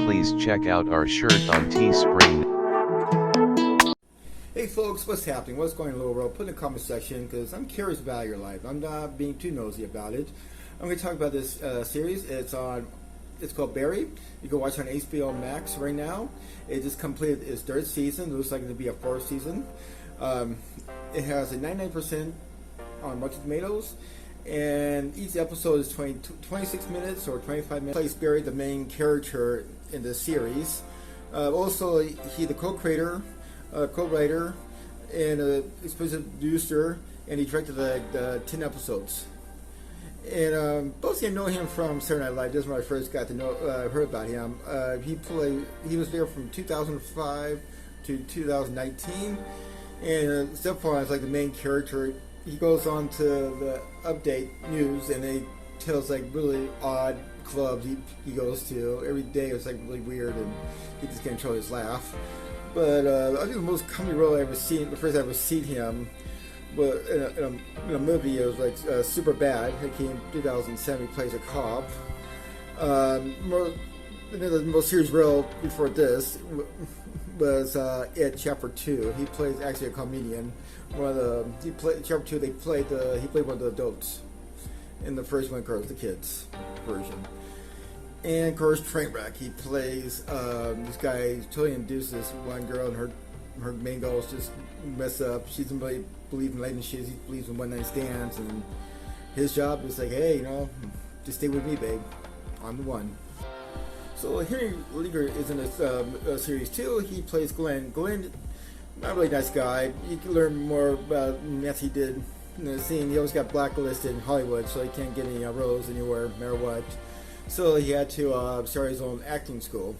please check out our shirt on Teespring. Hey folks, what's happening? What's going on in the world? Put in the comment section because I'm curious about your life. I'm not being too nosy about it. I'm going to talk about this series. It's called Barry. You can watch it on HBO Max right now. It just completed its third season. It looks like it'll be a fourth season. It has a 99% on Rotten Tomatoes, and each episode is 26 minutes or 25 minutes. Plays Barry, the main character in the series. Also, he's the co-creator, co-writer, and executive producer, and he directed the 10 episodes. And mostly I know him from Saturday Night Live. This is when I first got to know, heard about him. He was there from 2005 to 2019, and so far as like the main character. He goes on to the update news, and they tells like really odd clubs he goes to every day. It's like really weird, and he just can't control his laugh. But I think the most comedy role I ever seen, the first I ever seen him, was in a movie. It was like Super Bad. It came in 2007. He plays a cop. The most serious role before this was Ed Chapter 2. He plays actually a comedian. Chapter 2. He played one of the adults. In the first one, of course, the kids version. And of course, Trainwreck. He plays this guy totally induces this one girl, and her main goal is just mess up. She doesn't really believe in relationships. He believes in one night stands, and his job is like, hey, just stay with me, babe. I'm the one. So Henry Winkler is in this series too. He plays Glenn. Glenn, not a really nice guy. You can learn more about mess he did in the scene. He always got blacklisted in Hollywood, so he can't get any roles anywhere, no matter what. So he had to start his own acting school.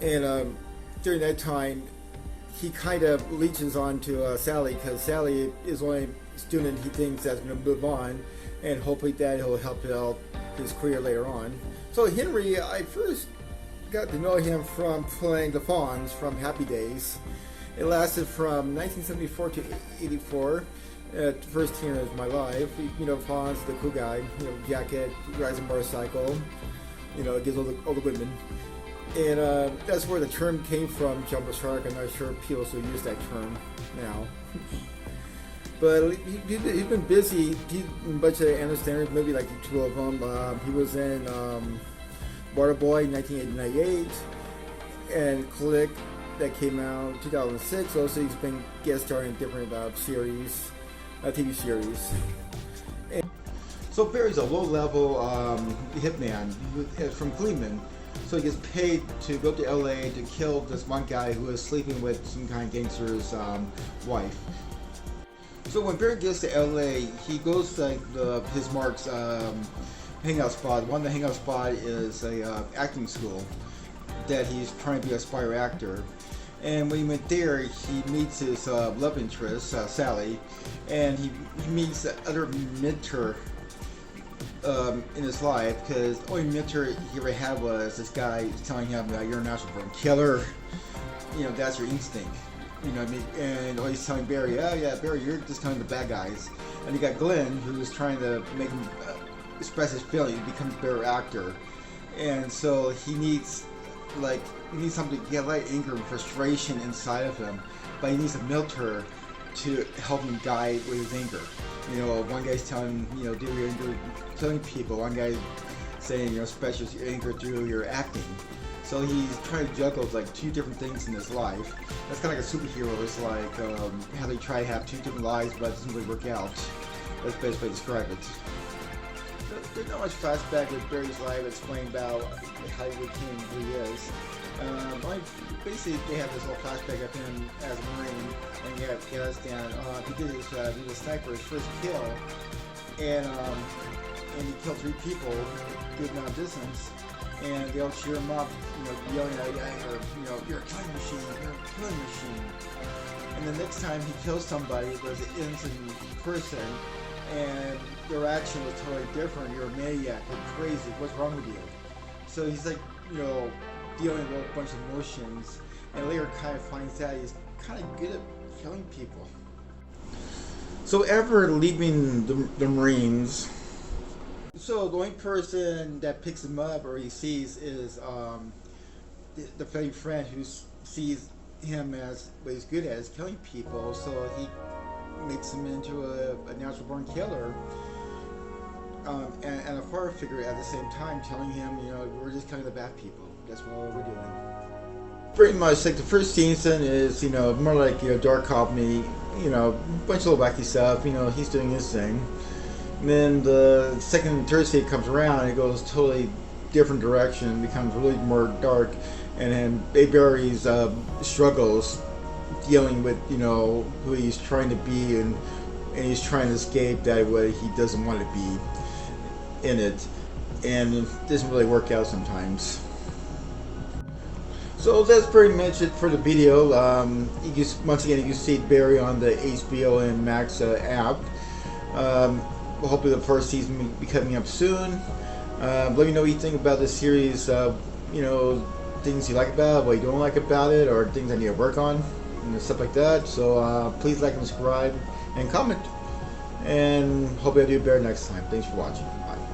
And during that time, he kind of leeches on to Sally, because Sally is the only student he thinks that's going to move on, and hopefully that he'll help out his career later on. So Henry, I first got to know him from playing the Fonz from Happy Days. It lasted from 1974 to 84. First 10 years of my life. Fonz, the cool guy, jacket, rides a motorcycle, gives all the women. And that's where the term came from, jumbo shark. I'm not sure people still use that term now. But he's been busy. He's in a bunch of Adam Sandler movies, like two of them. He was in Waterboy in 1998, and Click that came out in 2006. Also, he's been guest starring in different series, TV series. So Barry's a low-level hitman from Cleveland. So he gets paid to go to LA to kill this one guy who is sleeping with some kind of gangster's wife. So when Berg gets to LA, he goes to his Mark's hangout spot. One of the hangout spot is a acting school that he's trying to be a aspire actor. And when he went there, he meets his love interest, Sally, and he meets the other mentor in his life, because the only mentor he ever had was this guy telling him that you're a natural born killer. That's your instinct. And he's telling Barry, Barry, you're just telling the bad guys. And you got Glenn, who's trying to make him express his feelings, become a better actor. And so he needs something. He has a lot of anger and frustration inside of him, but he needs a mentor to help him guide with his anger. One guy's telling do your anger, telling people. One guy's saying express your anger through your acting. So he's trying to juggle two different things in his life. That's kind of like a superhero. It's like how they try to have two different lives, but it doesn't really work out. That's the best way to describe it. There's not much flashback with Barry's life explaining about how he became who he is. Basically, they have this whole flashback of him as a Marine when he got Afghanistan. He was a sniper, his first kill, and he killed 3 people, good amount of distance. And they all cheer him up, yelling at him, you're a killing machine, you're a killing machine. And the next time he kills somebody, it was an innocent person, and their reaction was totally different. You're a maniac, you're crazy, what's wrong with you? So he's dealing with a bunch of emotions, and later kind of finds out he's kind of good at killing people. So ever leaving the Marines, so the only person that picks him up or he sees is the family friend who sees him as what he's good at is killing people, so he makes him into a natural born killer. And a father figure at the same time telling him, you know, we're just killing the bad people. That's what we're doing. Pretty much, like the first season is, you know, more like, you know, dark comedy, you know, a bunch of little wacky stuff, you know, he's doing his thing. And then the second and third season comes around, it goes totally different direction, becomes really more dark, and then Barry's struggles dealing with, you know, who he's trying to be, and he's trying to escape that way he doesn't want to be in it, and it doesn't really work out sometimes. So that's pretty much it for the video. Once again, you can see Barry on the HBO and Max app. Hopefully the first season will be coming up soon. Let me know what you think about this series. You know, things you like about it, what you don't like about it, or things I need to work on, and stuff like that. So please like and subscribe and comment. And hope I do better next time. Thanks for watching. Bye.